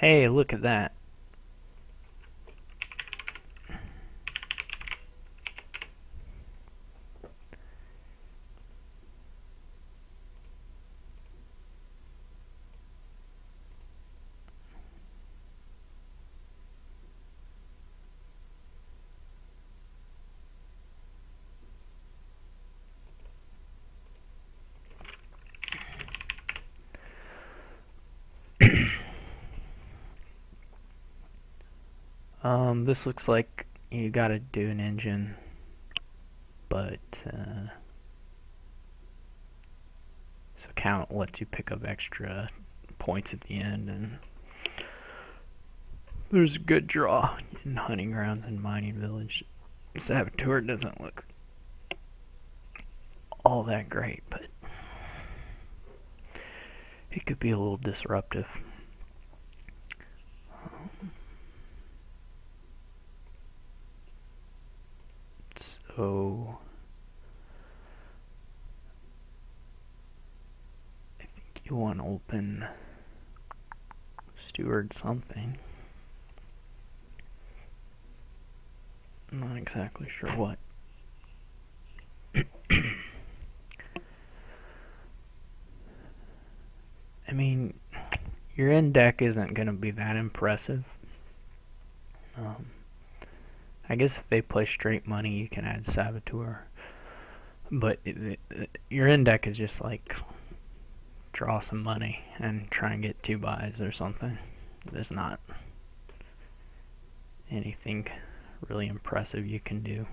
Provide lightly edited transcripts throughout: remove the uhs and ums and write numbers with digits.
Hey, look at that. This looks like you gotta do an engine, but this account lets you pick up extra points at the end, and there's a good draw in hunting grounds and mining village. Saboteur doesn't look all that great, but it could be a little disruptive. So I think you want to open steward something. I'm not exactly sure what. I mean, your end deck isn't going to be that impressive. I guess if they play straight money, you can add Saboteur. But your end deck is just like draw some money and try and get 2 buys or something. There's not anything really impressive you can do.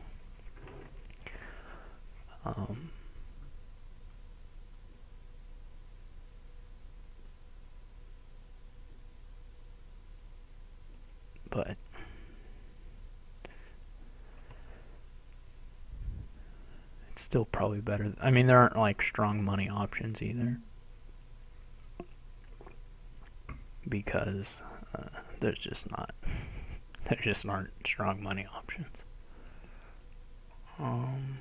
But it's still probably better. I mean, there aren't like strong money options either, because there just aren't strong money options. I'm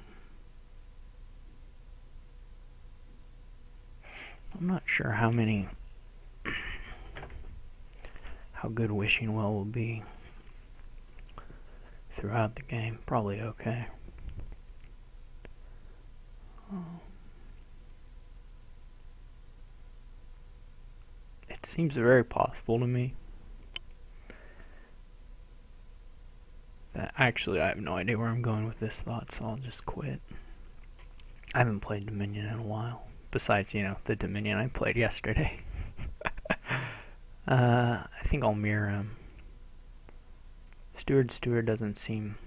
not sure how good Wishing Well will be throughout the game. Probably okay. It seems very possible to me that actually I have no idea where I'm going with this thought, so I'll just quit. I haven't played Dominion in a while. Besides, the Dominion I played yesterday. I think I'll mirror him. Steward doesn't seem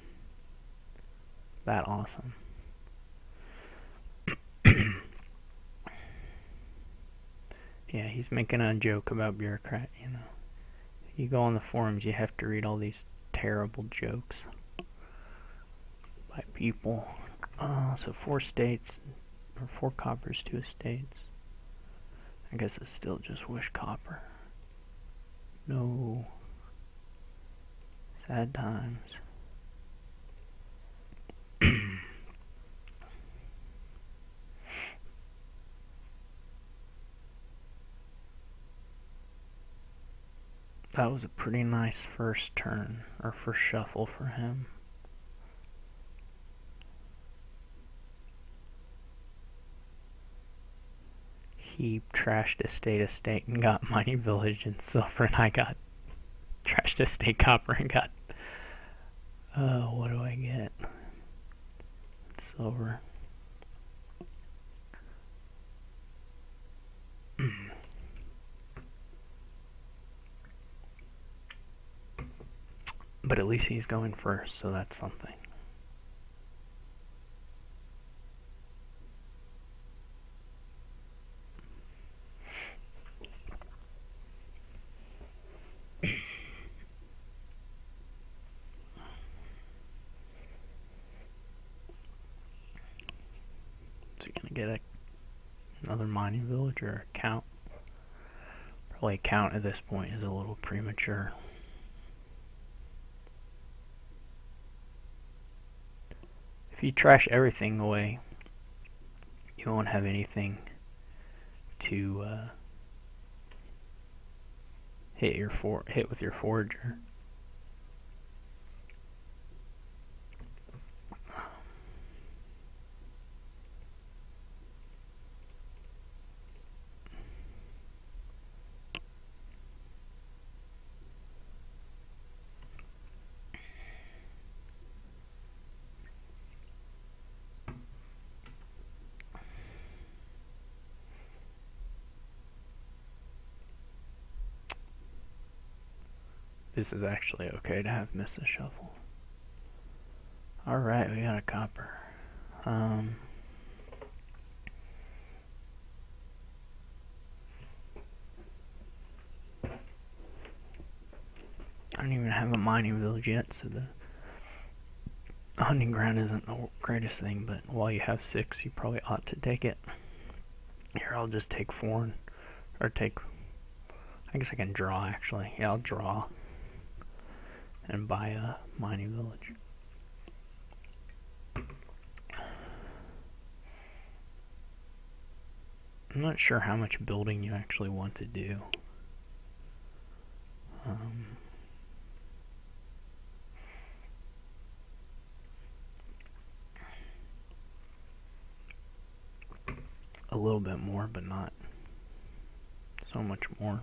that awesome. Yeah, he's making a joke about bureaucrat, You go on the forums, you have to read all these terrible jokes by people. So 4 states, or 4 coppers, 2 estates. I guess it's still just wish copper. No. Sad times. That was a pretty nice first turn, or first shuffle for him. He trashed estate and got mining village and silver, and I got trashed estate copper and got what do I get? Silver. But at least he's going first, so that's something. Is he gonna get another mining village or a count? Probably a count at this point is a little premature. If you trash everything away, you won't have anything to hit with your forager. This is actually okay to have miss a shuffle. Alright, we got a copper. I don't even have a mining village yet, so the hunting ground isn't the greatest thing, but while you have 6, you probably ought to take it. Here, I'll just take 4, or take, I guess I can draw actually. Yeah, I'll draw and buy a mining village. I'm not sure how much building you actually want to do. A little bit more, but not so much more.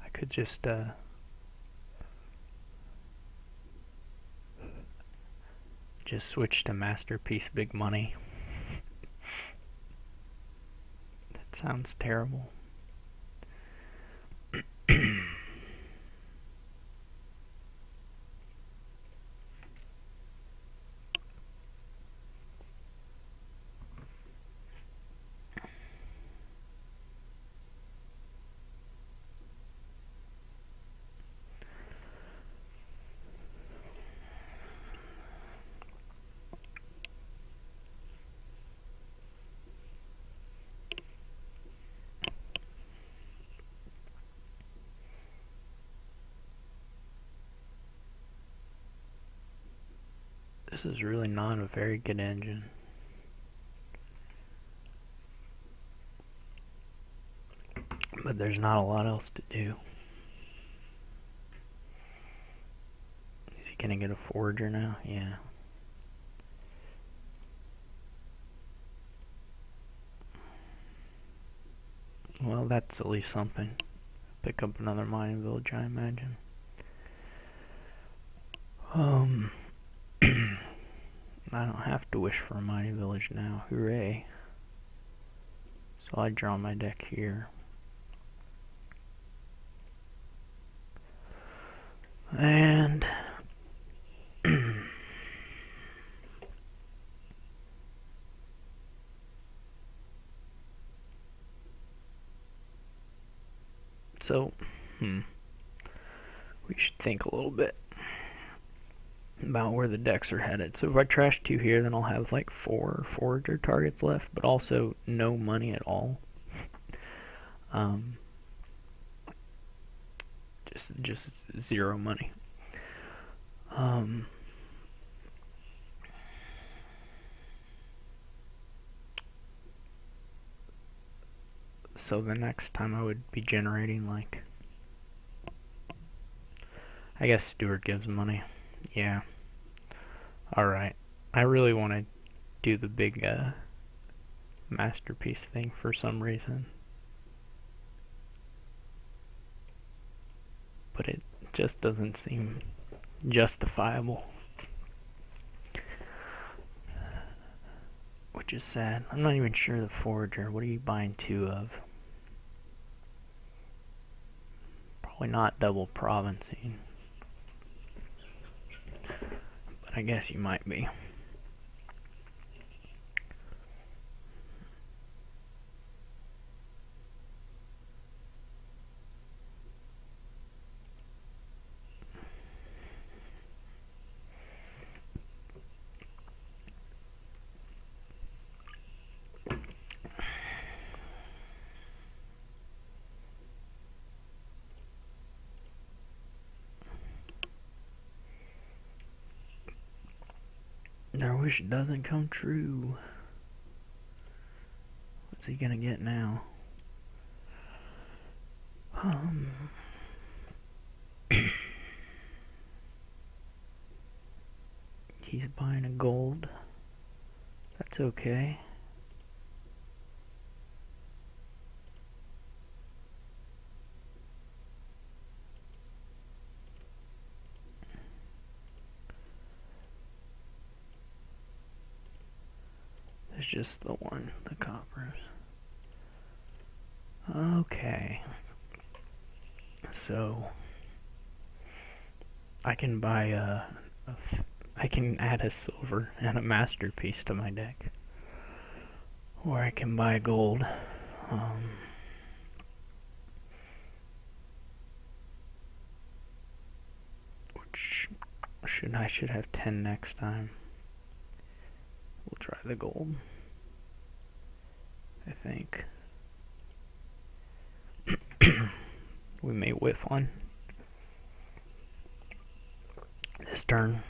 I could just switch to masterpiece big money. That sounds terrible. This is really not a very good engine. But there's not a lot else to do. Is he gonna get a forager now? Yeah. Well, that's at least something. Pick up another mining village, I imagine. I don't have to wish for a mining village now. Hooray. So I draw my deck here. And so we should think a little bit about where the decks are headed. So if I trash 2 here, then I'll have like 4 forager targets left, but also no money at all. Just 0 money. So the next time I would be generating, like, I guess Stewart gives money. Yeah. Alright. I really want to do the big masterpiece thing for some reason. But it just doesn't seem justifiable. Which is sad. I'm not even sure the forager. What are you buying 2 of? Probably not double provincing. But I guess you might be. Their wish doesn't come true. What's he gonna get now? He's buying a gold. That's okay. It's just the one, the coppers. Okay. So I can buy I can add a silver and a masterpiece to my deck. Or I can buy gold. Which I should have 10 next time. We'll try the gold, I think. We may whiff one this turn.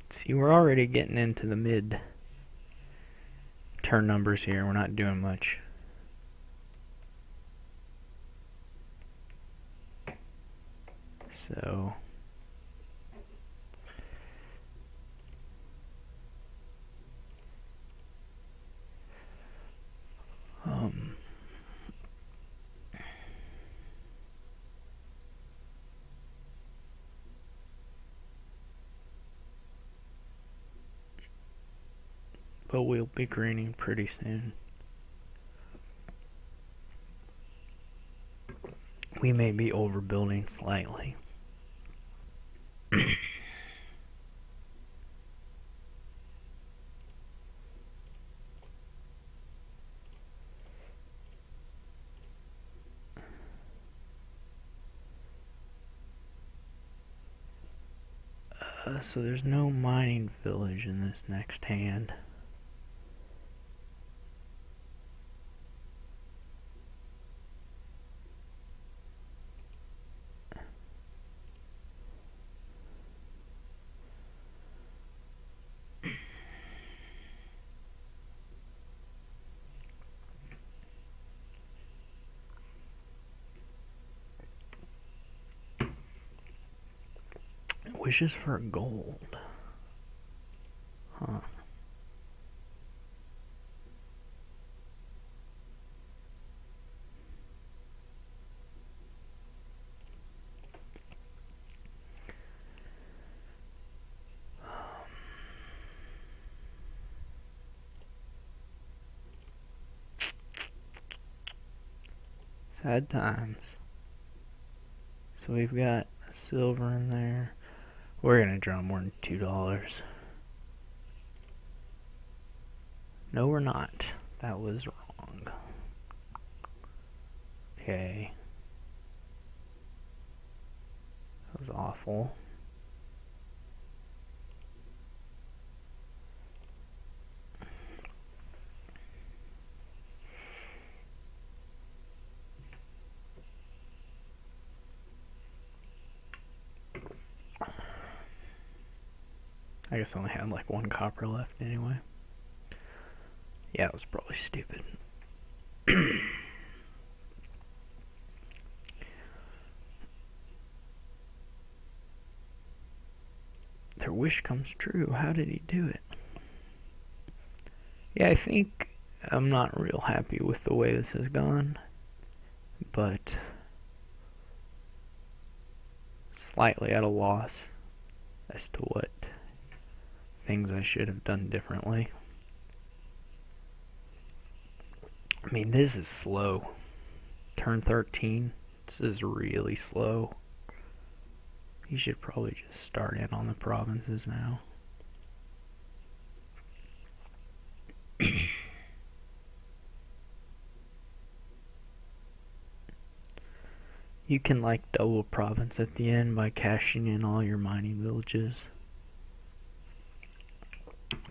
See, we're already getting into the mid turn numbers here. We're not doing much. So but we'll be greening pretty soon. We may be overbuilding slightly. So there's no mining village in this next hand. Wishes for gold. Huh. Sad times. So we've got silver in there. We're gonna draw more than $2. No, we're not. That was wrong. Okay. That was awful. I guess I only had like 1 copper left anyway. Yeah, it was probably stupid. Their wish comes true. How did he do it? Yeah, I think I'm not real happy with the way this has gone, but slightly at a loss as to what things I should have done differently. I mean, this is slow. Turn 13, this is really slow. You should probably just start in on the provinces now. You can like double province at the end by cashing in all your mining villages.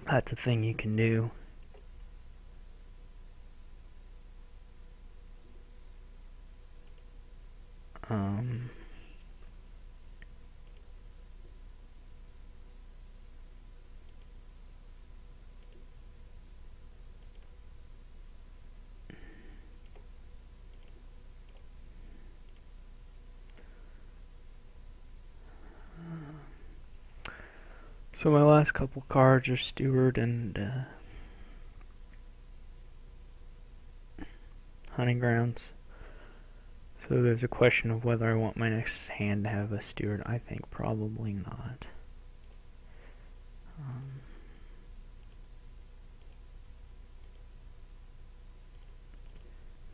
That's a thing you can do. So my last couple cards are Steward and Hunting Grounds. So there's a question of whether I want my next hand to have a Steward. I think probably not.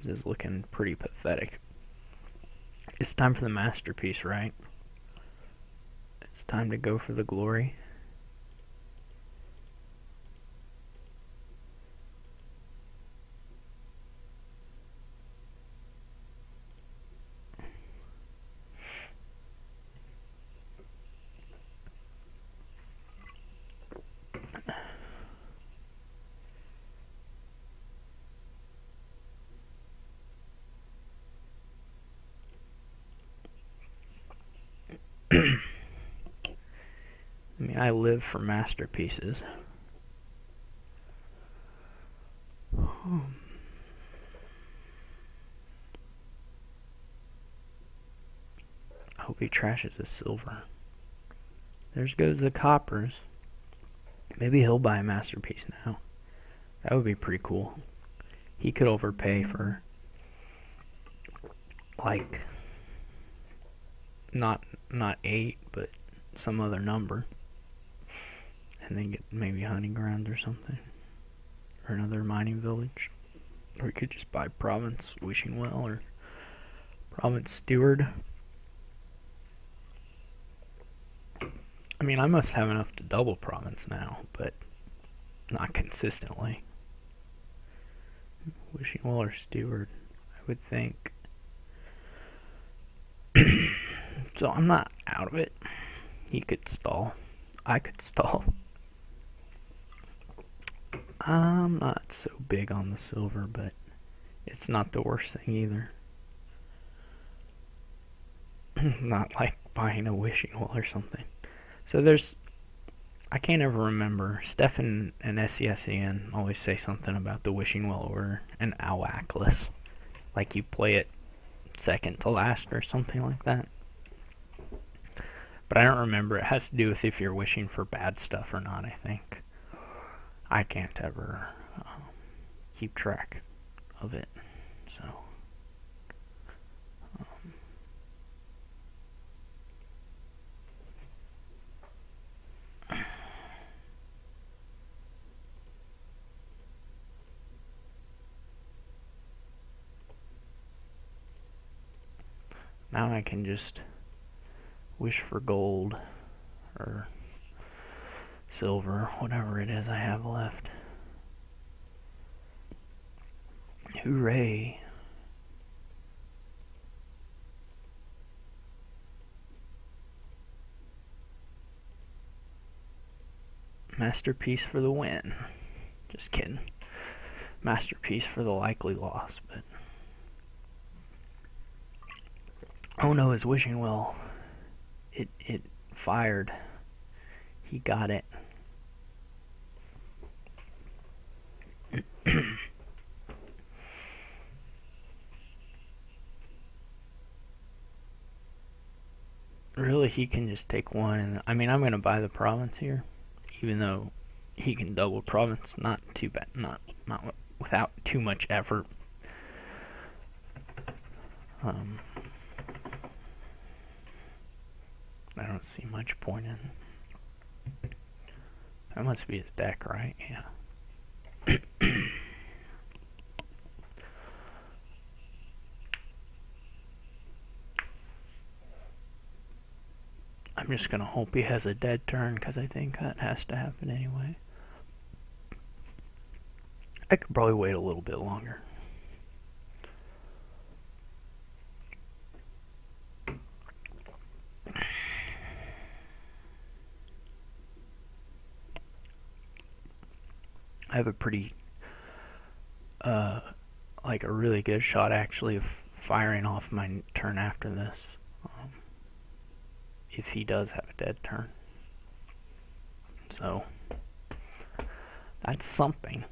This is looking pretty pathetic. It's time for the masterpiece, right? It's time to go for the glory. I mean, I live for masterpieces. I hope he trashes his silver. There goes the coppers. Maybe he'll buy a masterpiece now. That would be pretty cool. He could overpay for, like, not 8, but some other number, and then get maybe Hunting Ground or something, or another mining village, or he could just buy Province Wishing Well or Province Steward. I mean, I must have enough to double Province now, but not consistently. Wishing Well or Steward, I would think. So I'm not out of it. He could stall. I could stall. I'm not so big on the silver, but it's not the worst thing either. Not like buying a Wishing Well or something. So there's, I can't ever remember. Stefan and SESEN always say something about the Wishing Well or an Owackless. Like you play it second to last or something like that. But I don't remember. It has to do with if you're wishing for bad stuff or not, I think. I can't ever keep track of it. So now I can just wish for gold or silver, whatever it is I have left. Hooray. Masterpiece for the win. Just kidding. Masterpiece for the likely loss, but oh no, his Wishing Well. It fired. He got it. Really, he can just take one, and I mean, I'm gonna buy the province here, even though he can double province. Not too bad. Not without too much effort. I don't see much point in. That must be his deck, right? Yeah. I'm just gonna hope he has a dead turn, because I think that has to happen anyway. I could probably wait a little bit longer. I have a pretty, like a really good shot actually of firing off my turn after this. If he does have a dead turn. So, that's something.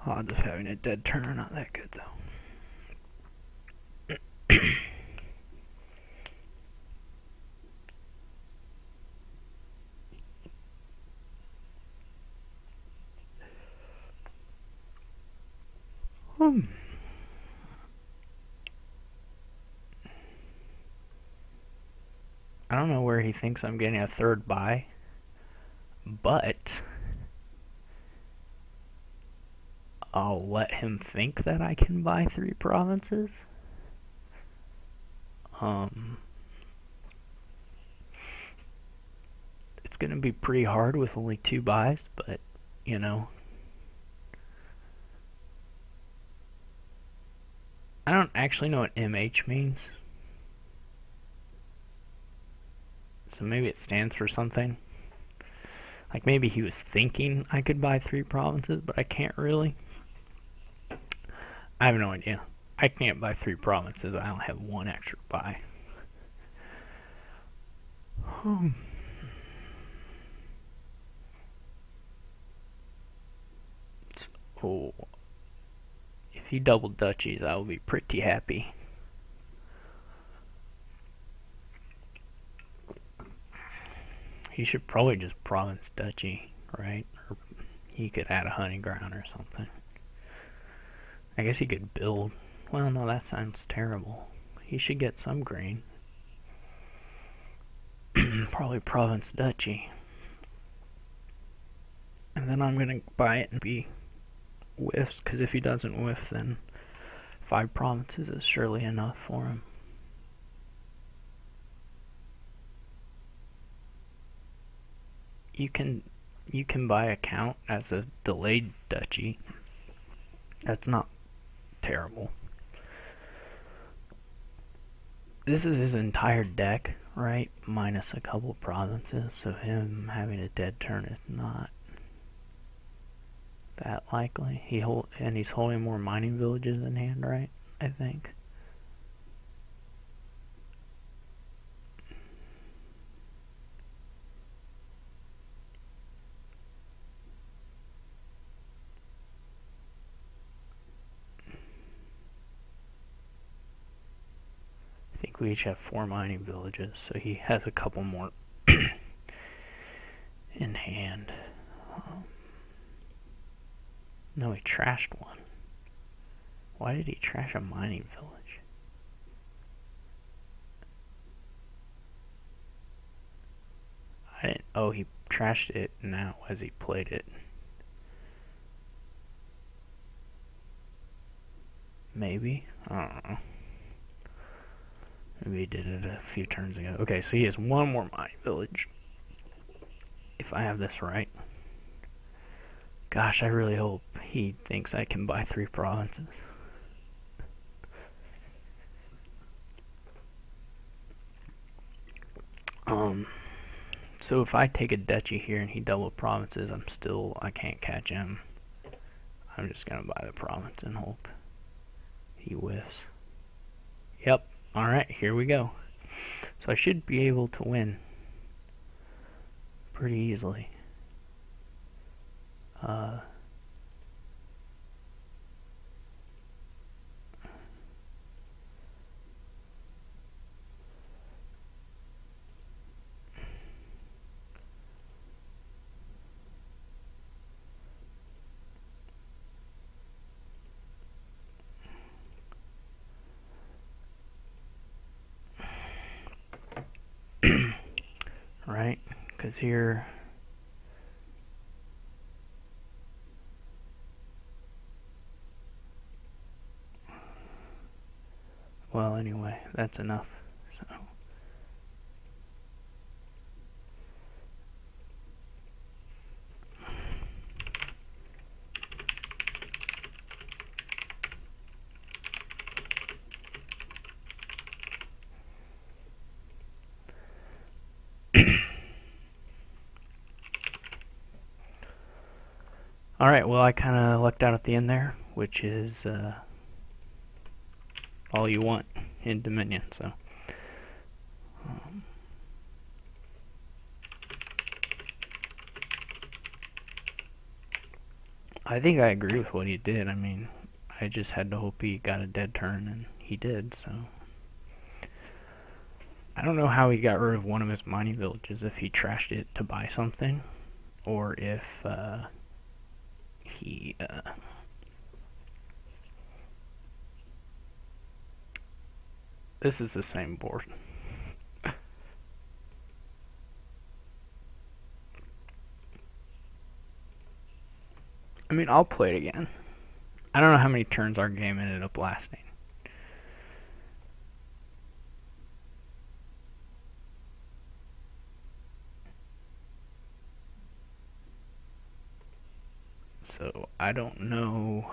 Odds of having a dead turn are not that good, though. I don't know where he thinks I'm getting a third buy, but I'll let him think that I can buy 3 provinces. It's gonna be pretty hard with only 2 buys, but you know, I don't actually know what MH means, so maybe it stands for something. Like maybe he was thinking I could buy 3 provinces, but I can't really. I have no idea. I can't buy 3 provinces. I don't have 1 extra buy. So, if he double duchies, I will be pretty happy. He should probably just province duchy, right? Or he could add a hunting ground or something. I guess he could build. Well, no, that sounds terrible. He should get some grain. Probably province duchy. And then I'm gonna buy it and be whiffs, because if he doesn't whiff, then 5 provinces is surely enough for him. You can buy a count as a delayed duchy. That's not terrible. This is his entire deck, right? Minus a couple provinces, so him having a dead turn is not that likely. And he's holding more mining villages in hand, right? I think. I think we each have 4 mining villages, so he has a couple more in hand. No, he trashed one. Why did he trash a mining village? I didn't. Oh, he trashed it now as he played it. Maybe? I don't know. Maybe he did it a few turns ago. Okay, so he has 1 more mining village. If I have this right. Gosh, I really hope he thinks I can buy 3 provinces. So if I take a duchy here and he double provinces, I can't catch him. I'm just gonna buy the province and hope he whiffs. Yep. Alright, here we go. So I should be able to win pretty easily. Right? Because here... Well, anyway, that's enough. So... Alright, well, I kind of lucked out at the end there, which is all you want in Dominion, so. I think I agree with what he did. I mean, I just had to hope he got a dead turn, and he did, so. I don't know how he got rid of one of his mining villages, if he trashed it to buy something, or if he this is the same board. I mean, I'll play it again. I don't know how many turns our game ended up lasting. So, I don't know.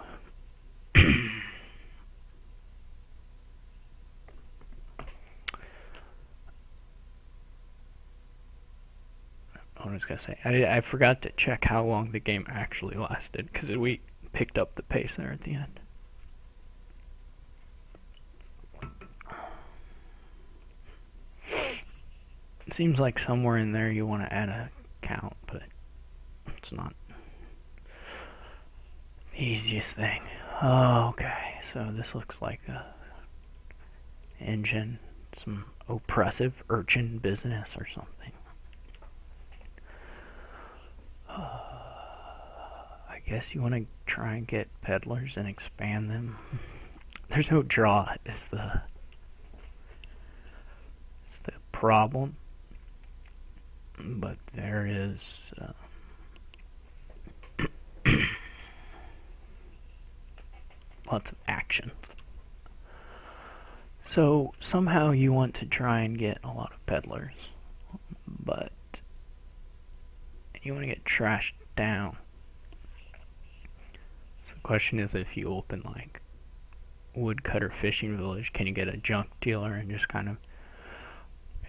I was gonna say, I forgot to check how long the game actually lasted, because we picked up the pace there at the end. It seems like somewhere in there you want to add a count, but it's not the easiest thing. Oh, okay, so this looks like a engine, some oppressive urchin business or something. I guess you want to try and get peddlers and expand them. There's no draw is the problem, but there is lots of action. So somehow you want to try and get a lot of peddlers, but you want to get trashed down. So the question is, if you open like woodcutter fishing village, can you get a junk dealer and just kind of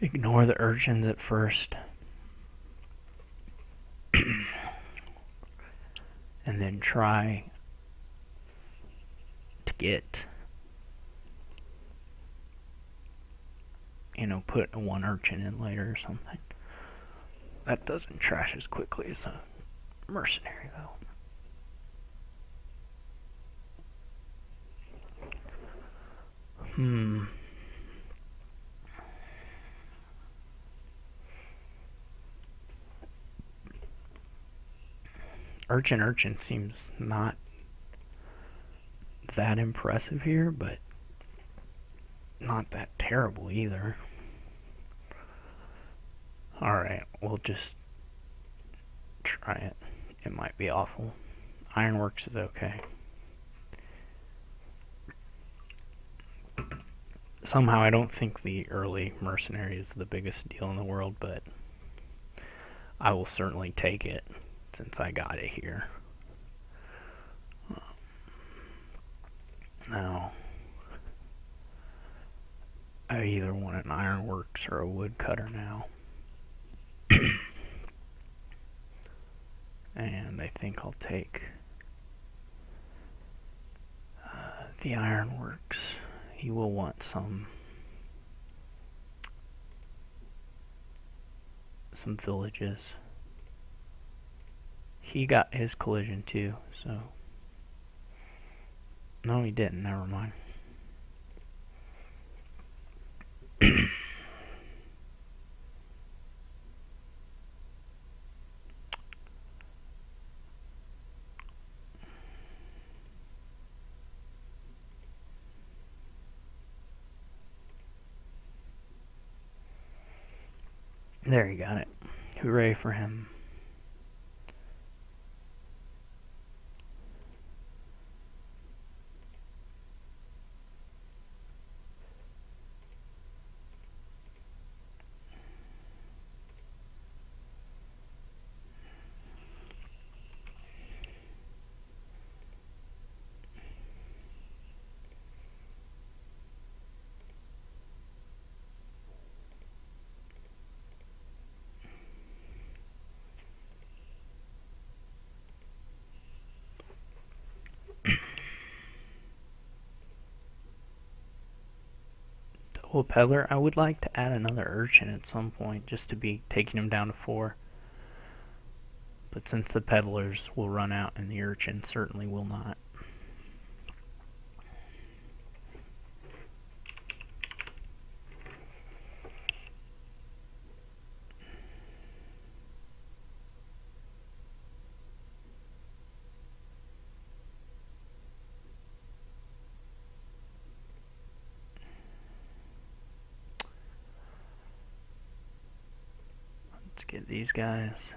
ignore the urchins at first, and then try to get, put one urchin in later or something. That doesn't trash as quickly as a mercenary, though. Urchin seems not that impressive here, but not that terrible either. Alright, we'll just try it. It might be awful. Ironworks is okay. Somehow I don't think the early mercenary is the biggest deal in the world, but I will certainly take it since I got it here. Now, I either want an ironworks or a woodcutter now. And I think I'll take the ironworks. He will want some villages. He got his collision too, so no, he didn't. Never mind. There, he got it. Hooray for him. Well, peddler, I would like to add another urchin at some point, just to be taking him down to 4. But since the peddlers will run out and the urchin certainly will not. Let's get these guys.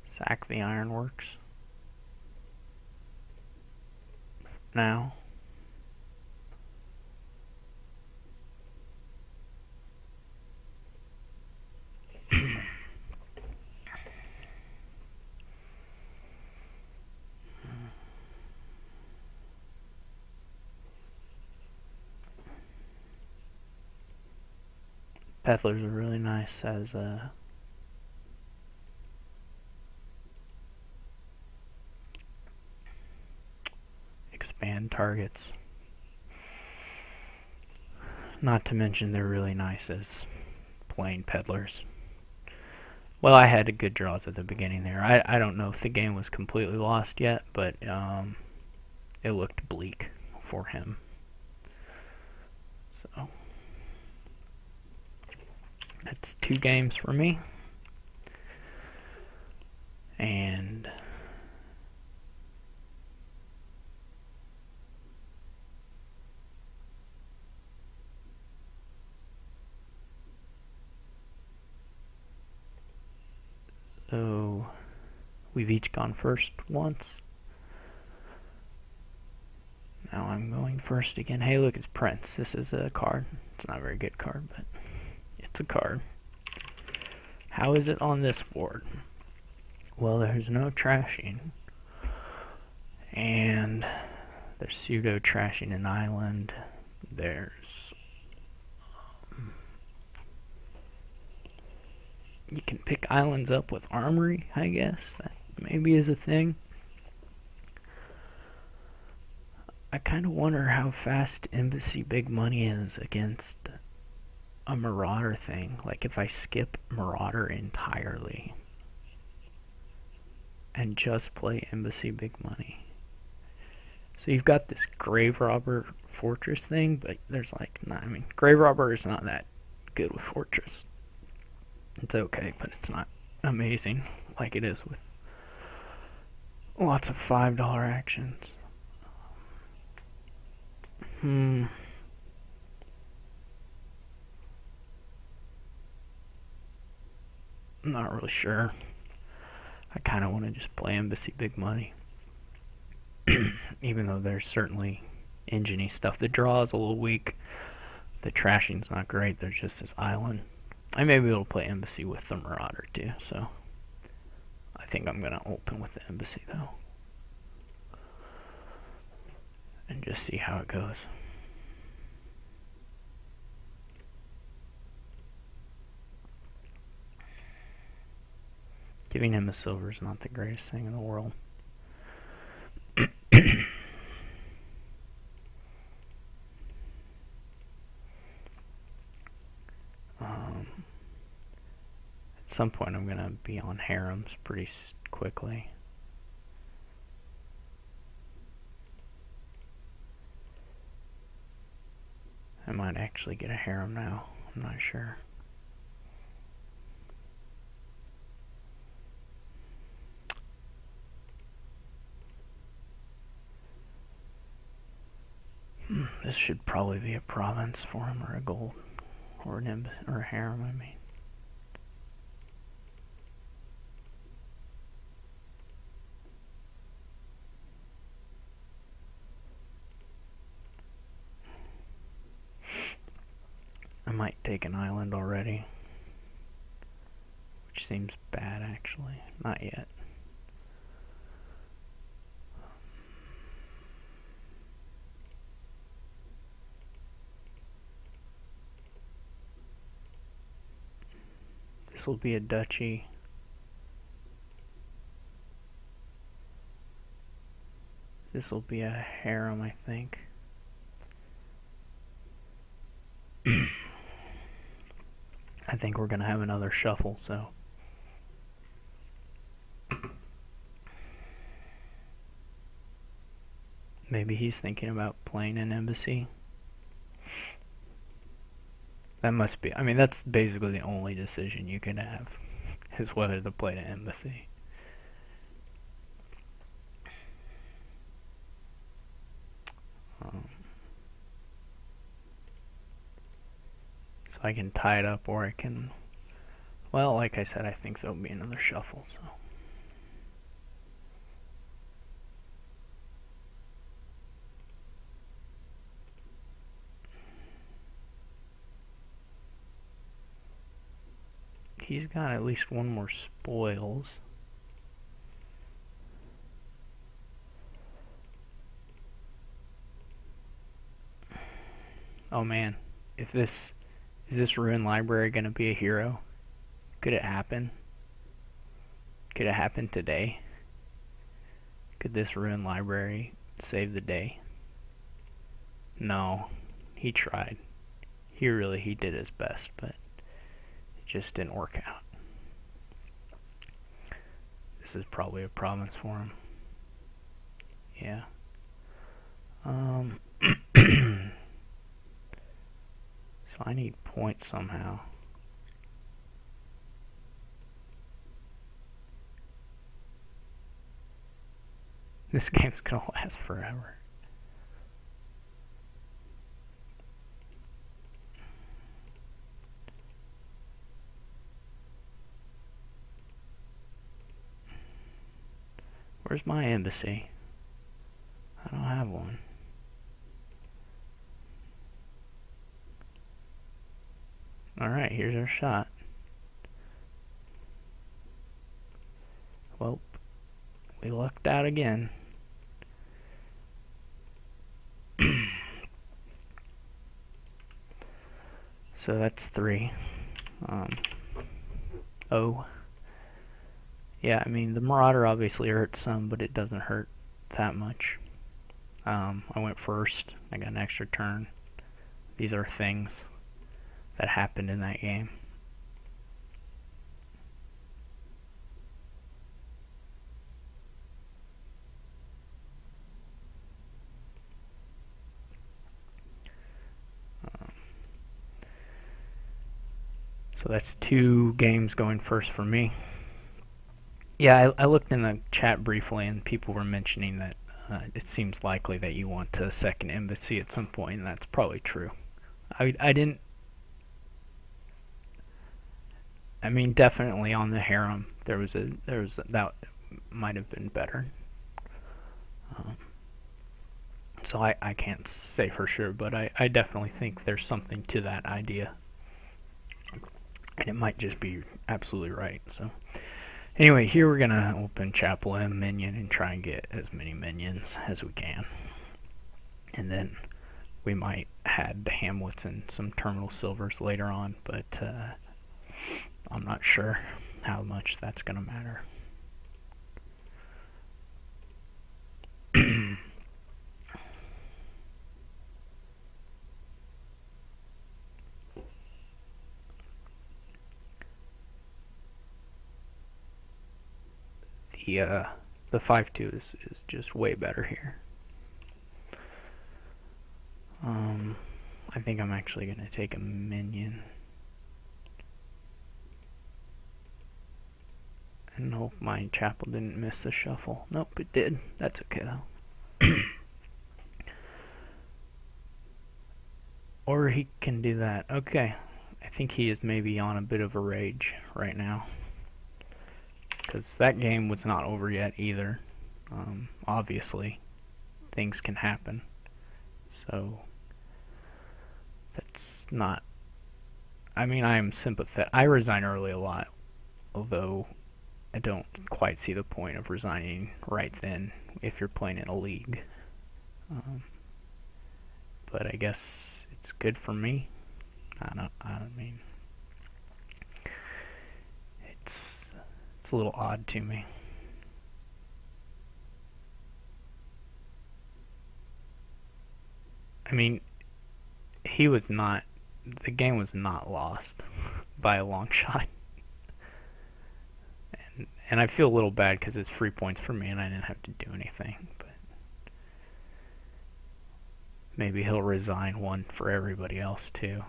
Sack the ironworks. Now. Peddlers are really nice as expand targets. Not to mention they're really nice as plain peddlers. Well, I had good draws at the beginning there. I don't know if the game was completely lost yet, but it looked bleak for him. So that's 2 games for me. And so we've each gone first once. Now I'm going first again. Hey, look, it's Prince. This is a card. It's not a very good card, but it's a card. How is it on this board? Well, there's no trashing. And there's pseudo trashing an island. There's you can pick islands up with armory, I guess. That maybe is a thing. I kind of wonder how fast Embassy Big Money is against a Marauder thing. Like if I skip Marauder entirely and just play Embassy Big Money. So you've got this Grave Robber Fortress thing, but there's like, nah, I mean, Grave Robber is not that good with Fortress. It's okay, but it's not amazing like it is with lots of $5 actions. I'm not really sure. I kind of want to just play Embassy Big Money. Even though there's certainly engine-y stuff. The draw is a little weak. The trashing's not great. There's just this island. I may be able to play Embassy with the Marauder too, so I think I'm going to open with the Embassy though. And just see how it goes. Giving him a silver is not the greatest thing in the world. At some point I'm going to be on harems pretty quickly. I might actually get a harem now. I'm not sure. This should probably be a province for him, or a gold, or an embassy, or a harem, I mean. I might take an island already, which seems bad actually. Not yet. This will be a duchy. This will be a harem, I think. I think we're going to have another shuffle, so. Maybe he's thinking about playing an embassy. That must be, I mean, that's basically the only decision you can have, is whether to play an embassy. So I can tie it up, or I can, well, like I said, I think there'll be another shuffle, so. He's got at least one more spoils. Oh man, if this, is this ruined library gonna be a hero? Could it happen? Could it happen today? Could this ruined library save the day? No, he tried. He did his best, but it just didn't work out. This is probably a province for him. Yeah. So I need points somehow. This game's gonna last forever. Where's my embassy? I don't have one. Alright, here's our shot. Well, we lucked out again. So that's 3. Oh. Yeah, I mean, the Marauder obviously hurts some, but it doesn't hurt that much. I went first. I got an extra turn. These are things that happened in that game. So that's 2 games going first for me. Yeah, I looked in the chat briefly, and people were mentioning that it seems likely that you want a second embassy at some point, and that's probably true. I didn't. I mean, definitely on the harem, that might have been better. So I can't say for sure, but I definitely think there's something to that idea. And it might just be absolutely right. So anyway, here we're going to open Chapel M minion and try and get as many minions as we can. And then we might add the hamlets and some terminal silvers later on, but I'm not sure how much that's going to matter. The 5-2 is just way better here. I think I'm actually going to take a minion. And hope my chapel didn't miss the shuffle. Nope, it did. That's okay though. Or he can do that. Okay. I think he is maybe on a bit of a rage right now. Because that game was not over yet either. Obviously, things can happen. So, that's not... I mean, I am sympathetic. I resign early a lot. Although, I don't quite see the point of resigning right then if you're playing in a league. But I guess it's good for me. I don't mean... It's a little odd to me. I mean, the game was not lost. by a long shot. And I feel a little bad because it's free points for me and I didn't have to do anything. But maybe he'll resign one for everybody else too.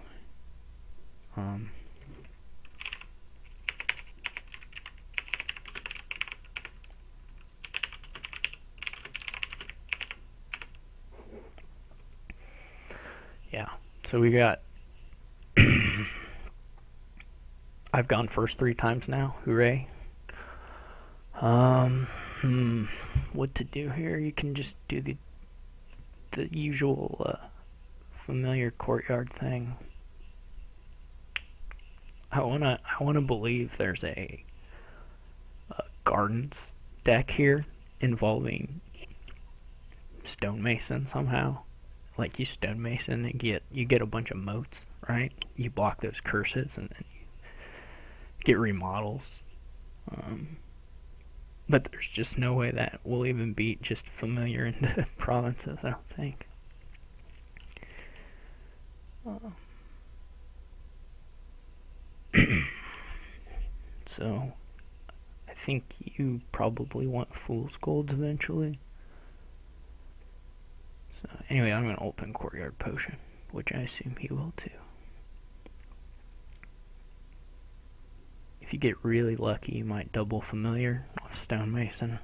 Yeah, so we got I've gone first 3 times now. Hooray. What to do here? You can just do the usual familiar courtyard thing. I wanna believe there's a gardens deck here involving stonemason somehow. Like you stonemason and you get a bunch of moats, right? You block those curses and then you get remodels. But there's just no way that will even beat just familiar into provinces, I don't think. So, I think you probably want Fool's Golds eventually. So, anyway, I'm going to open Courtyard Potion, which I assume he will too. If you get really lucky, you might double familiar off stonemason.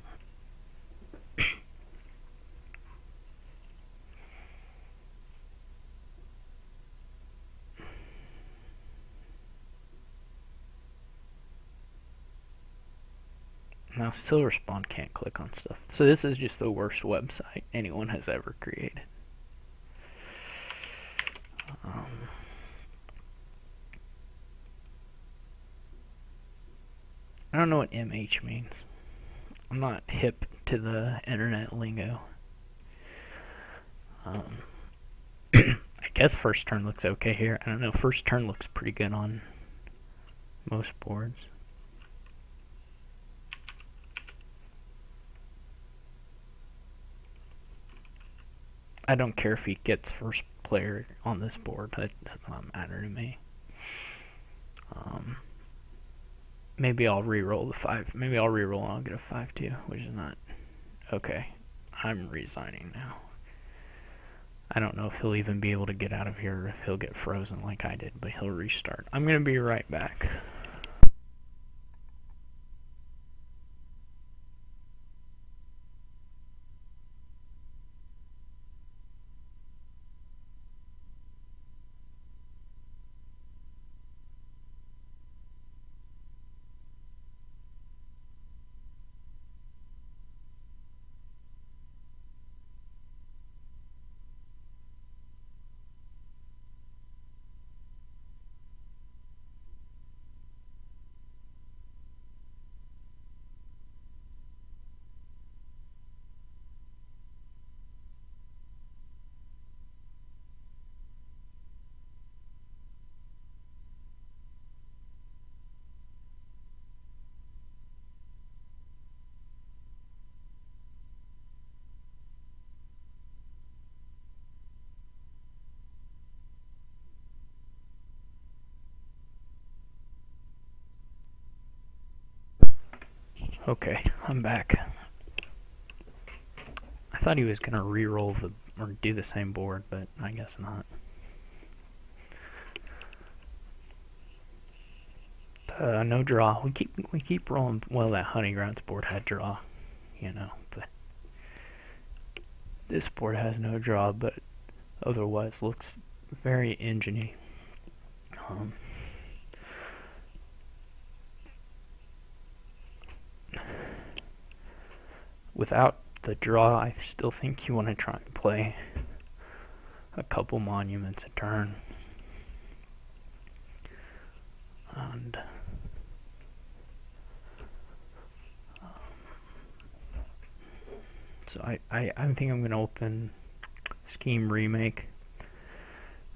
Now silverspawn can't click on stuff. So this is just the worst website anyone has ever created. I don't know what MH means. I'm not hip to the internet lingo. I guess first turn looks okay here. I don't know, first turn looks pretty good on most boards. I don't care if he gets first player on this board. That does not matter to me. Maybe I'll re-roll the 5. Maybe I'll re-roll and I'll get a 5-2, which is not... Okay, I'm resigning now. I don't know if he'll even be able to get out of here or if he'll get frozen like I did, but he'll restart. I'm going to be right back. Okay, I'm back. I thought he was gonna re-roll the or do the same board, but I guess not. No draw. We keep rolling. Well, that Honey Grounds board had draw, you know, but this board has no draw, but otherwise looks very engine-y. Without the draw, I still think you want to try and play a couple monuments a turn. And so I think I'm going to open Scheme Remake,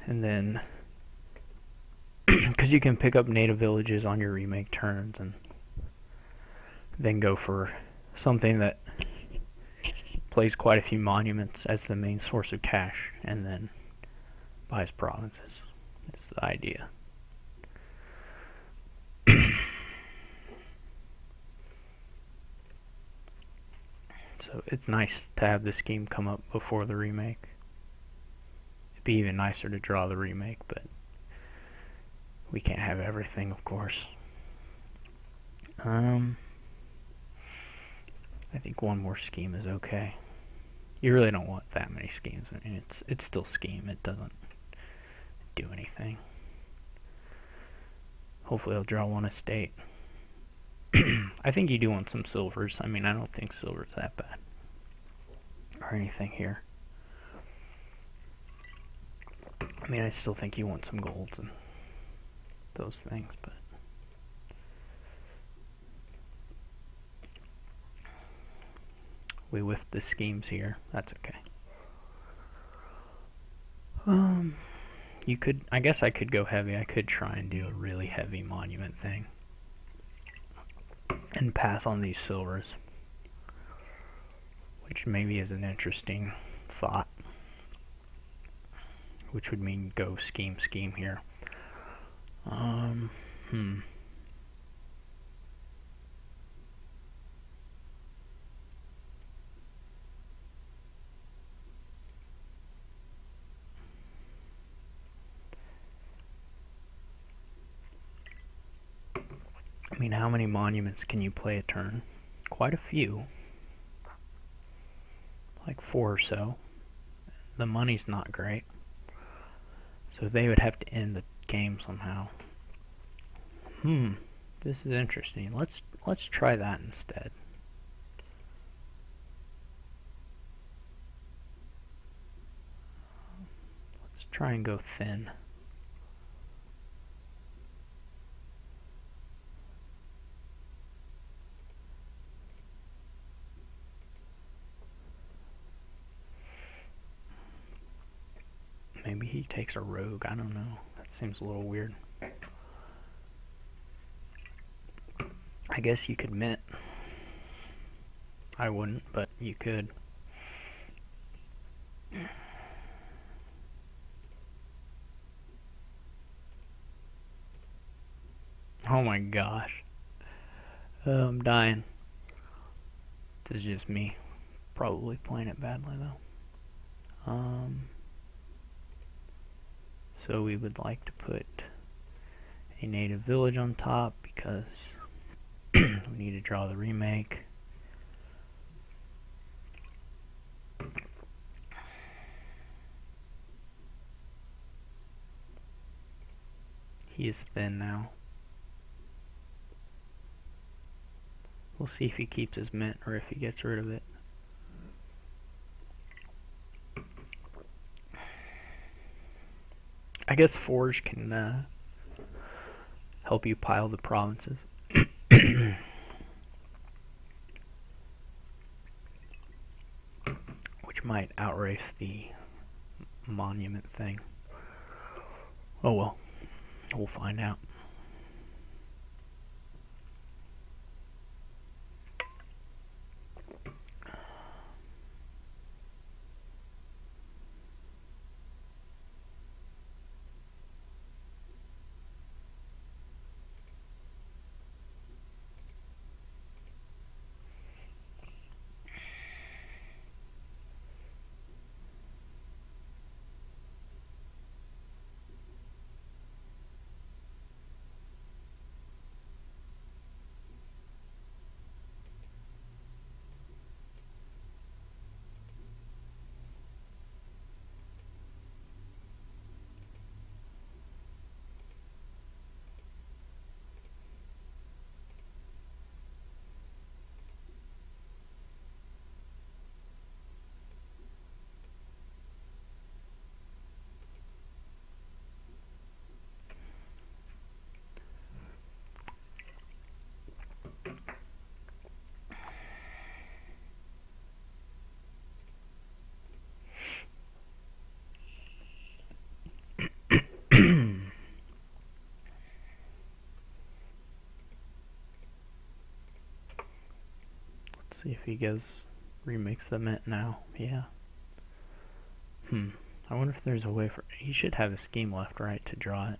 and then because you can pick up native villages on your remake turns and then go for something that plays quite a few monuments as the main source of cash and then buys provinces. That's the idea. So it's nice to have this scheme come up before the remake. It'd be even nicer to draw the remake, but we can't have everything, of course. I think one more scheme is okay. You really don't want that many schemes. I mean, it's still scheme. It doesn't do anything. Hopefully I'll draw one estate. I think you do want some silvers. I mean, I don't think silver's that bad. Or anything here. I mean, I still think you want some golds and those things, but we whiffed the schemes here. That's okay. You could, I guess I could go heavy. I could try and do a really heavy monument thing and pass on these silvers, which maybe is an interesting thought, which would mean go scheme here. I mean, how many monuments can you play a turn? Quite a few. Like 4 or so. The money's not great. So they would have to end the game somehow. This is interesting. Let's try that instead. Let's try and go thin. Maybe he takes a rogue, I don't know. That seems a little weird. I guess you could mint. I wouldn't, but you could. Oh my gosh. I'm dying. This is just me. Probably playing it badly though. So we would like to put a native village on top because we need to draw the remake. He is thin now. We'll see if he keeps his mint or if he gets rid of it. I guess Forge can help you pile the provinces. Which might outrace the monument thing. Oh well, we'll find out. See if he remakes the mint now. Yeah. I wonder if there's a way for... He should have a scheme left, right, to draw it.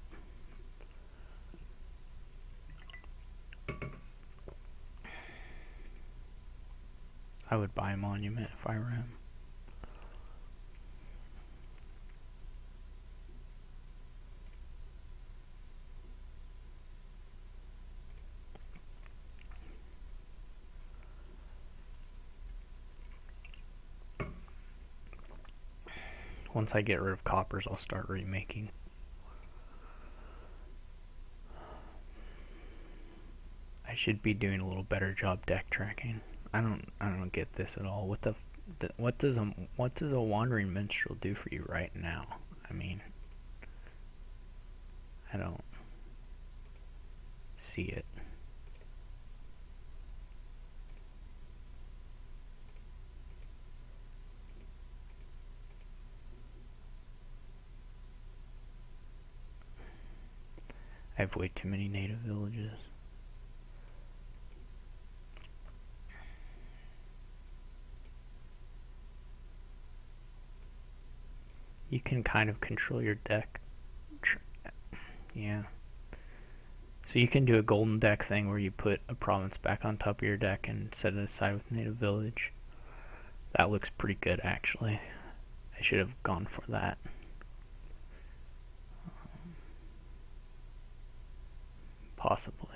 I would buy a monument if I were him. Once I get rid of coppers, I'll start remaking. I should be doing a little better job deck tracking. I don't get this at all. What does a wandering minstrel do for you right now? I mean, I don't see it. I have way too many native villages. You can kind of control your deck. Yeah. So you can do a golden deck thing where you put a province back on top of your deck and set it aside with native village. That looks pretty good, actually. I should have gone for that. Possibly.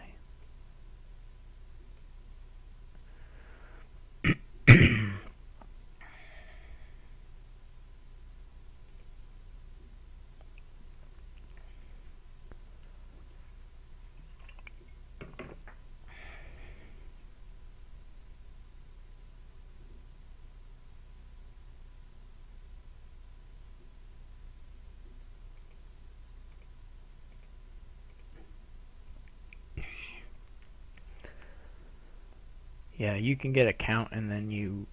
Yeah, you can get a count and then you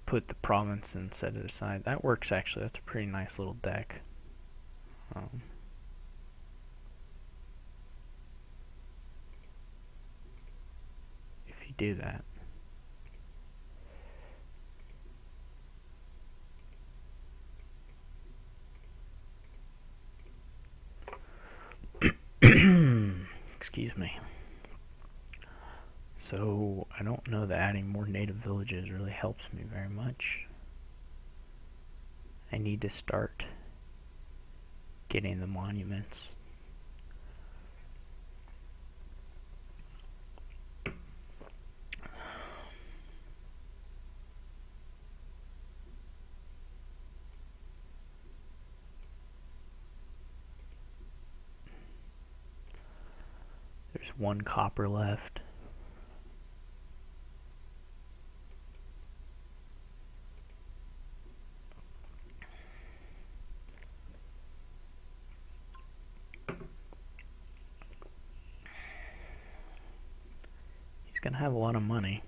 put the province and set it aside. That works actually. That's a pretty nice little deck. If you do that. Excuse me. So, I don't know that adding more native villages really helps me very much. I need to start getting the monuments. There's 1 copper left. He's gonna have a lot of money.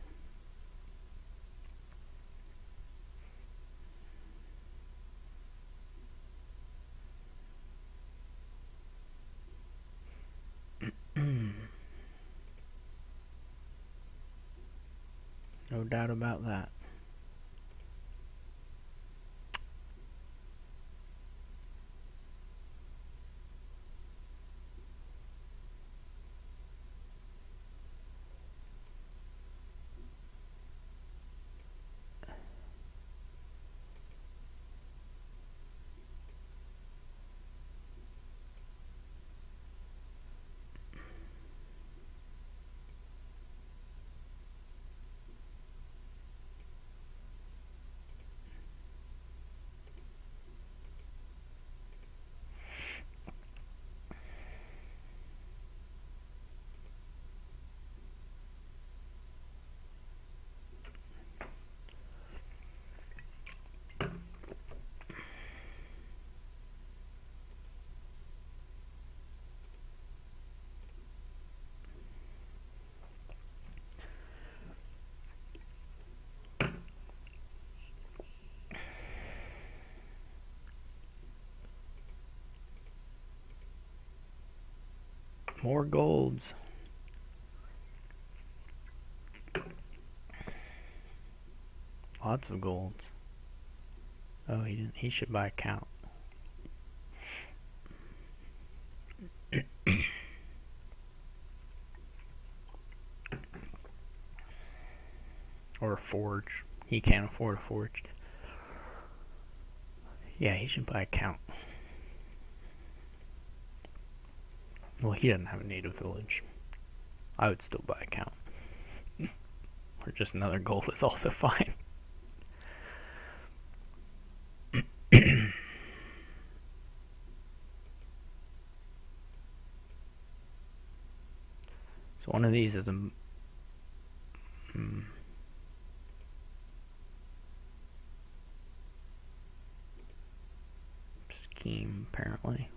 No doubt about that. More golds. Lots of golds. Oh, he didn't. He should buy a count. Or a forge. He can't afford a forge. Yeah, he should buy a count. Well, he doesn't have a native village. I would still buy a count. Or just another gold is also fine. So one of these is a scheme, apparently.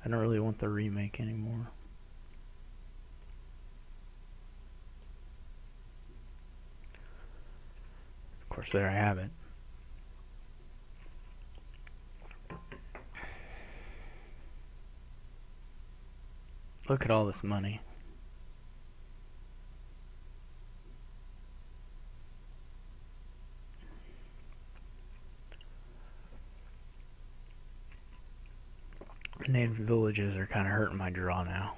I don't really want the remake anymore. Of course, there I have it. Look at all this money. Native villages are kind of hurting my draw now.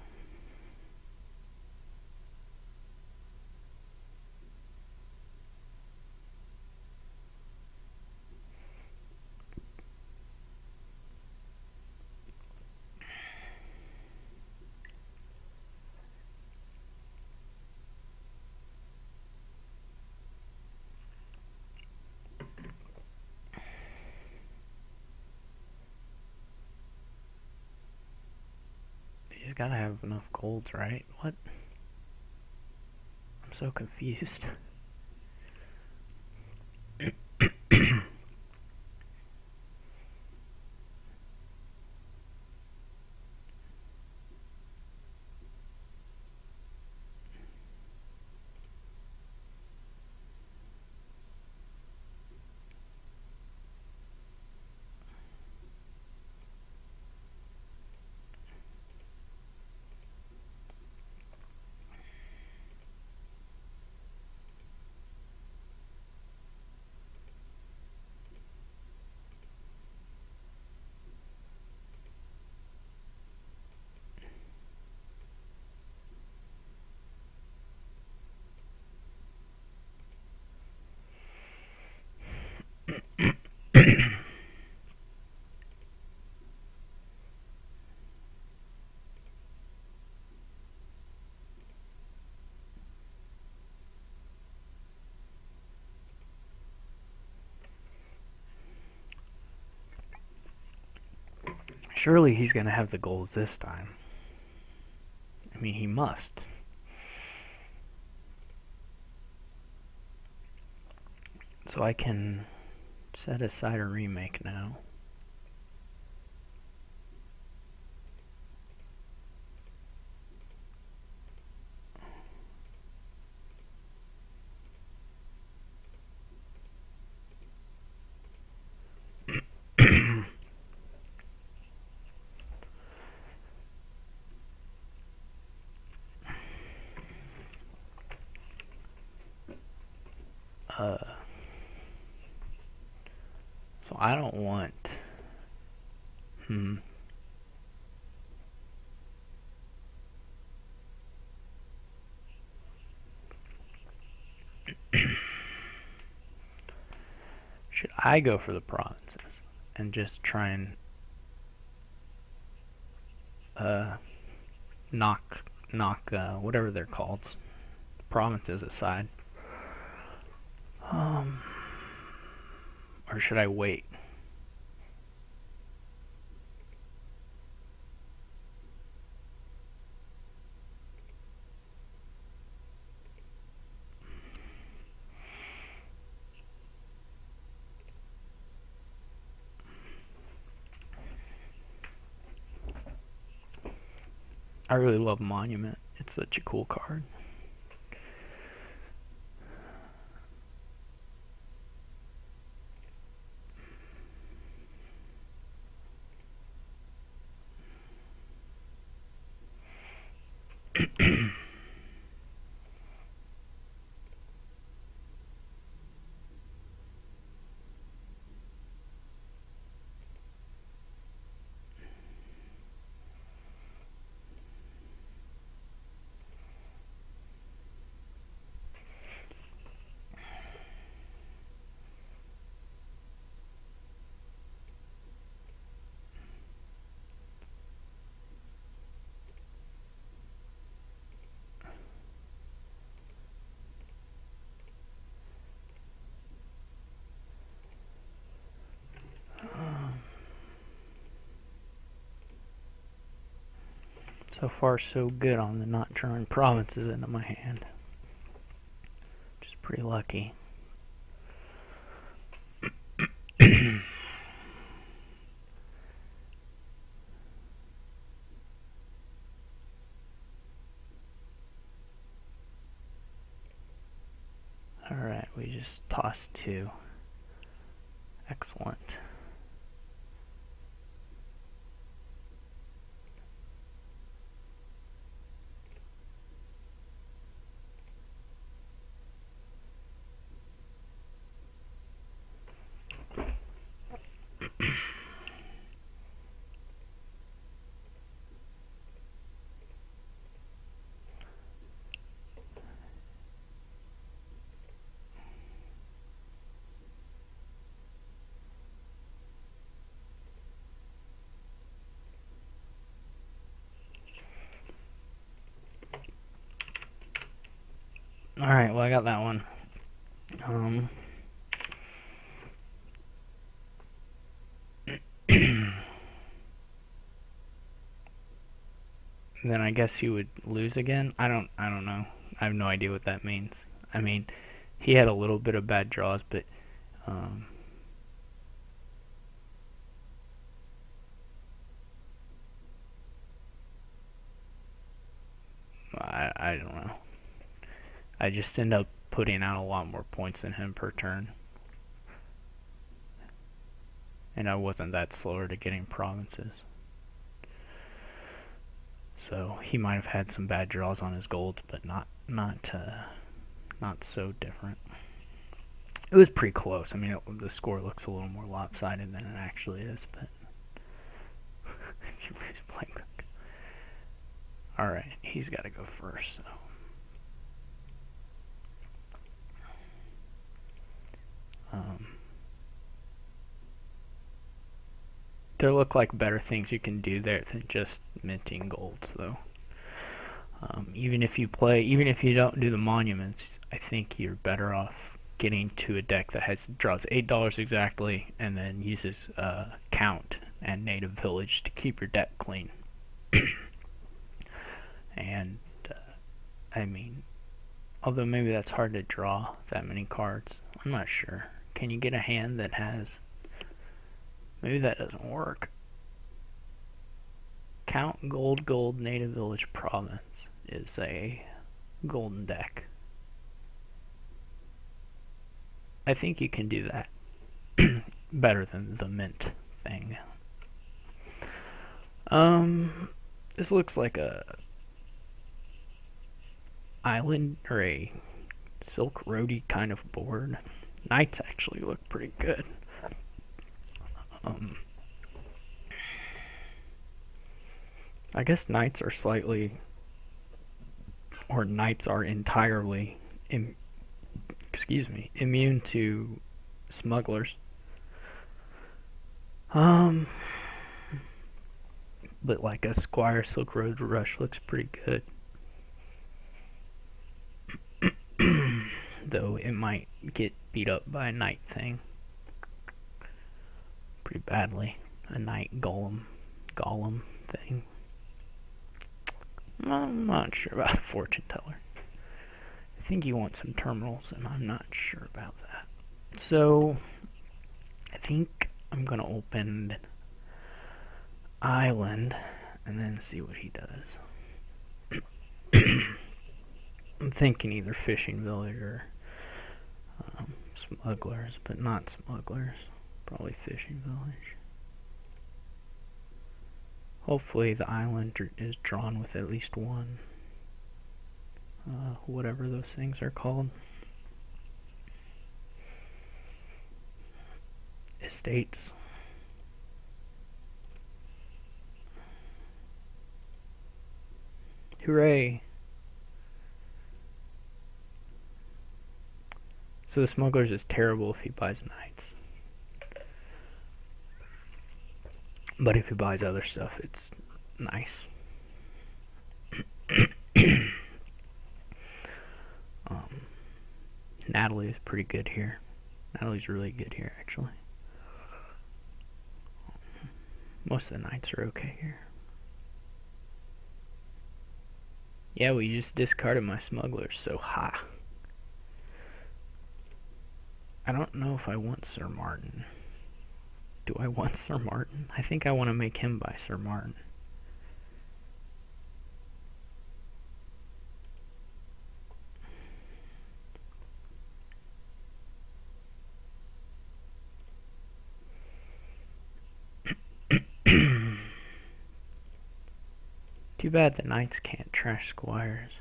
He's gotta have enough golds, right? What? I'm so confused. Surely he's gonna have the golds this time. I mean, he must. So I can set aside a remake now. So I don't want... Should I go for the provinces and just try and knock whatever they're called, provinces aside? Or should I wait? I really love Monument. It's such a cool card. So far, so good on the not drawing provinces into my hand. Just pretty lucky. Alright, we just tossed 2. Excellent. Alright, well I got that one. Then I guess he would lose again. I don't know. I have no idea what that means. I mean, he had a little bit of bad draws, but I don't know. I just end up putting out a lot more points than him per turn. And I wasn't that slower to getting provinces. So he might have had some bad draws on his golds, but not so different. It was pretty close. I mean, the score looks a little more lopsided than it actually is, but if you lose blank. Alright, he's got to go first, so. There look like better things you can do there than just minting golds, though. Even if you don't do the monuments, I think you're better off getting to a deck that draws $8 exactly, and then uses count and native village to keep your deck clean. And I mean, although maybe that's hard to draw that many cards, I'm not sure. Can you get a hand that has? Maybe that doesn't work. Count gold native village province is a golden deck. I think you can do that better than the mint thing. This looks like a island or a Silk Roady kind of board. Knights actually look pretty good. I guess knights are entirely immune to smugglers. But like a Squire Silk Road Rush looks pretty good. Though it might get beat up by a knight thing pretty badly. A knight golem thing. I'm not sure about the fortune teller. I think you want some terminals, and I'm not sure about that. So I think I'm gonna open island and then see what he does. I'm thinking either fishing village or smugglers, but not smugglers. Probably fishing village. Hopefully the island is drawn with at least one. Whatever those things are called. Estates. Hooray! So the smuggler's is terrible if he buys knights. But if he buys other stuff, it's nice. Natalie is pretty good here. Natalie's really good here, actually. Most of the knights are okay here. Yeah, we just discarded my smugglers, so ha. I don't know if I want Sir Martin. Do I want Sir Martin? I think I want to make him buy Sir Martin. Too bad the knights can't trash squires.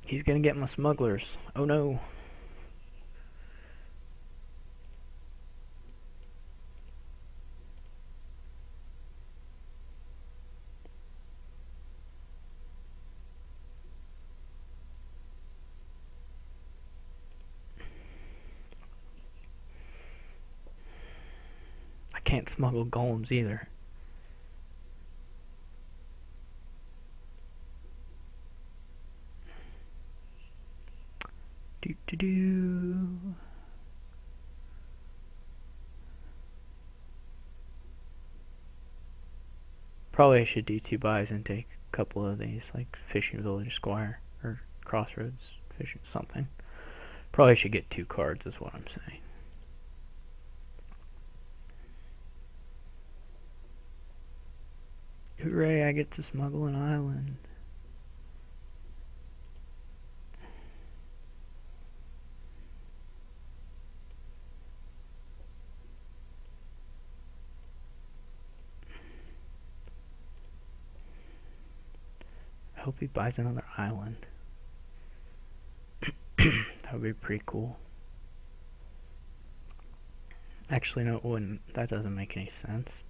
He's gonna get my smugglers. Oh no. I can't smuggle golems either. Probably I should do 2 buys and take a couple of these, like Fishing Village Squire or Crossroads Fishing something. Probably should get 2 cards is what I'm saying. Hooray, I get to smuggle an island. I hope he buys another island. That would be pretty cool. Actually, no, it wouldn't. That doesn't make any sense.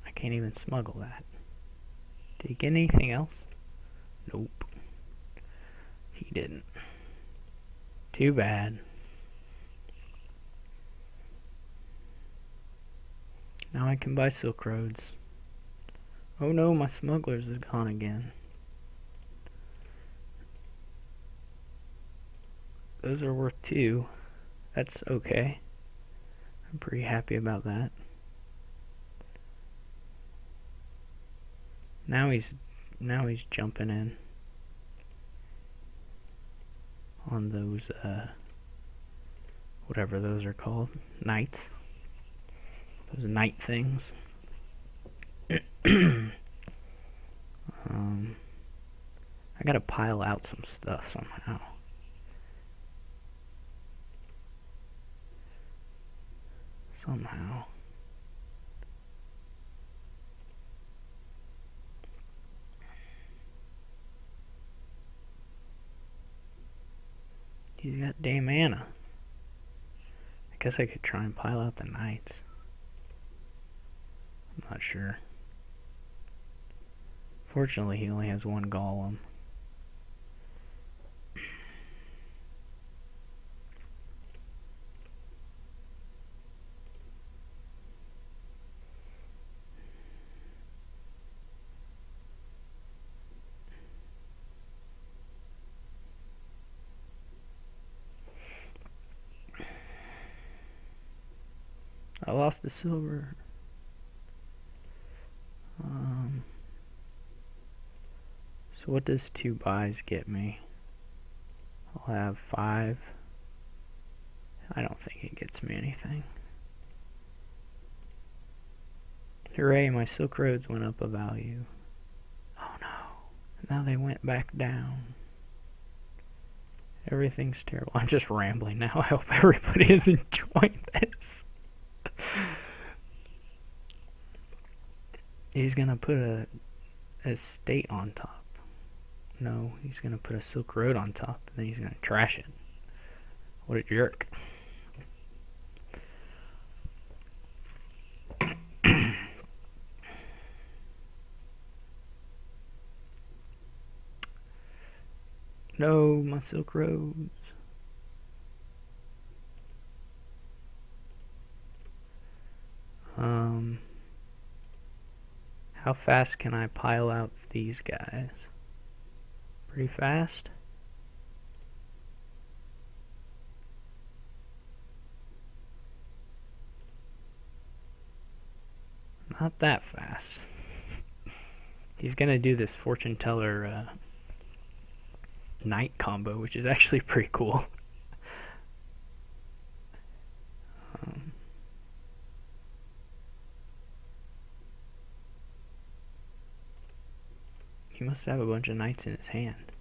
I can't even smuggle that. Did he get anything else? Nope. He didn't. Too bad. Now I can buy Silk Roads. Oh no, my smugglers is gone again. Those are worth 2. That's okay. I'm pretty happy about that. Now he's jumping in on those whatever those are called, knights. Those knight things. I gotta pile out some stuff somehow. He's got damn mana. I guess I could try and pile out the knights. I'm not sure. Fortunately, he only has 1 golem. I lost the silver. So what does 2 buys get me? I'll have 5. I don't think it gets me anything. Hooray, my Silk Roads went up a value. Oh no, now they went back down. Everything's terrible. I'm just rambling now. I hope everybody is enjoying this. He's gonna put a estate on top. No, he's gonna put a Silk Road on top, and then he's gonna trash it. What a jerk. No, my Silk Roads. How fast can I pile out these guys? Pretty fast. Not that fast. He's gonna do this fortune teller knight combo, which is actually pretty cool. He must have a bunch of knights in his hand.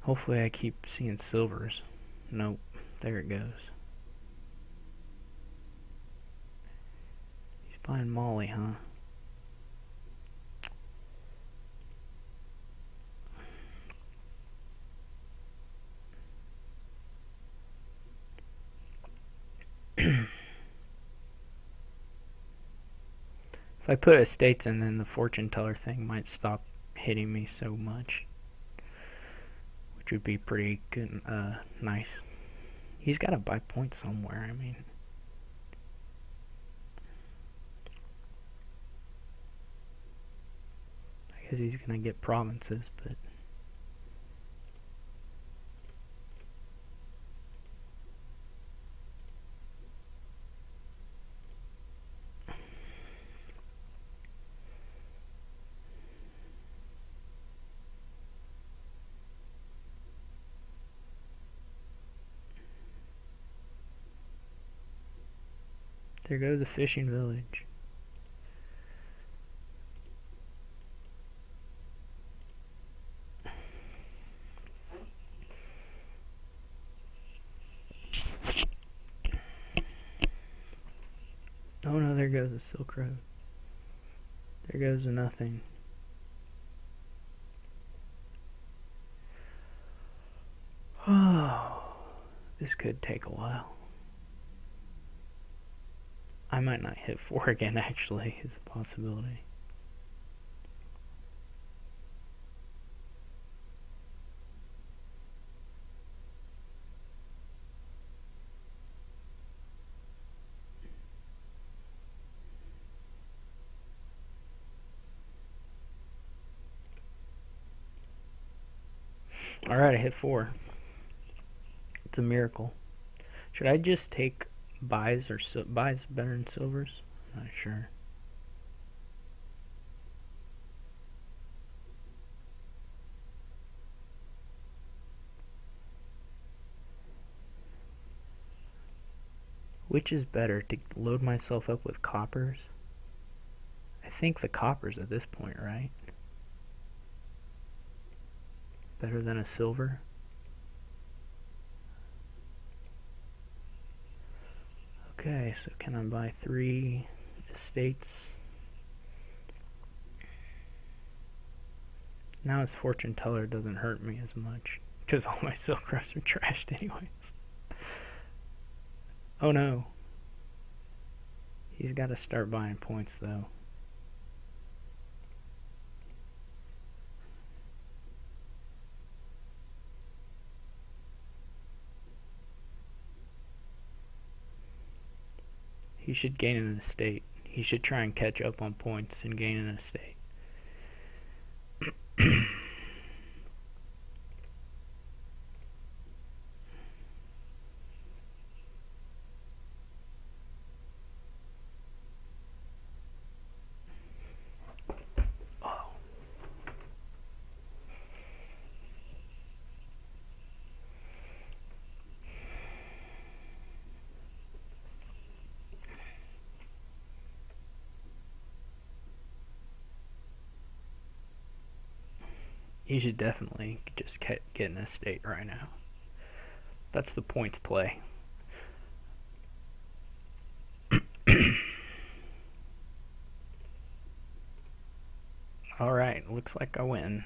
Hopefully I keep seeing silvers. Nope, there it goes. He's buying Molly, huh? If I put estates in, then the fortune teller thing might stop hitting me so much, which would be pretty good, nice. He's got to buy points somewhere. I mean, I guess he's gonna get provinces, but there goes the fishing village. Oh no, there goes the Silk Road. There goes the nothing. Oh, this could take a while. I might not hit 4 again, actually, is a possibility. Alright, I hit 4. It's a miracle. Should I just take buys, or buys better than silvers? I'm not sure. Which is better, to load myself up with coppers? I think the coppers at this point, right? Better than a silver? Okay, so can I buy 3 estates? Now his fortune teller doesn't hurt me as much, because all my Silk Roads are trashed anyways. Oh no. He's got to start buying points though. He should gain an estate. He should try and catch up on points and gain an estate. he should definitely just get in a state right now. That's the points play. Alright, looks like I win.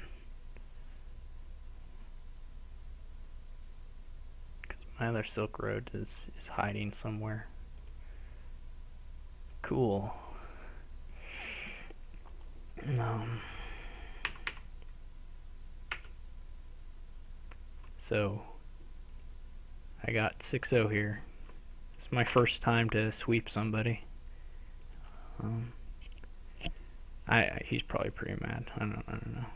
Because my other Silk Road is hiding somewhere. Cool. So I got 6-0 here. It's my first time to sweep somebody. He's probably pretty mad. I don't know.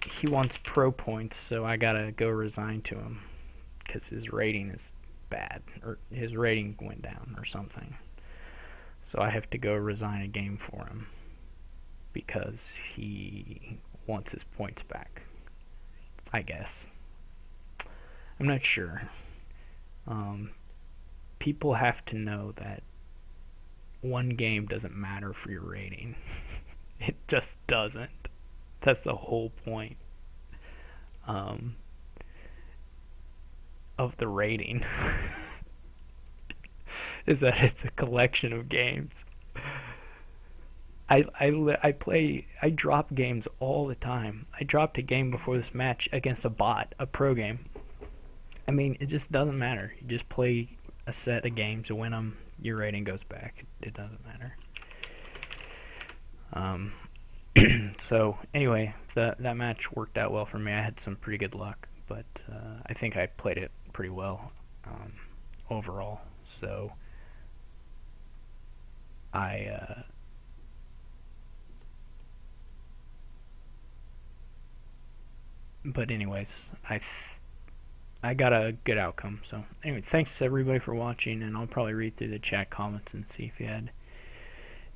He wants pro points, so I gotta go resign to him because his rating is bad, or his rating went down or something. So I have to go resign a game for him because he wants his points back, I guess. I'm not sure. People have to know that one game doesn't matter for your rating. It just doesn't. That's the whole point of the rating. Is that it's a collection of games. I drop games all the time. I dropped a game before this match against a bot, a pro game. I mean, it just doesn't matter. You just play a set of games to win them. Your rating goes back. It doesn't matter. So anyway, that match worked out well for me. I had some pretty good luck, but I think I played it pretty well overall. So but anyways, I got a good outcome. So anyway, thanks everybody for watching, and I'll probably read through the chat comments and see if you had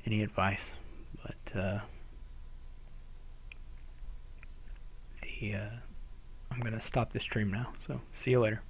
any advice. But I'm gonna stop the stream now. So see you later.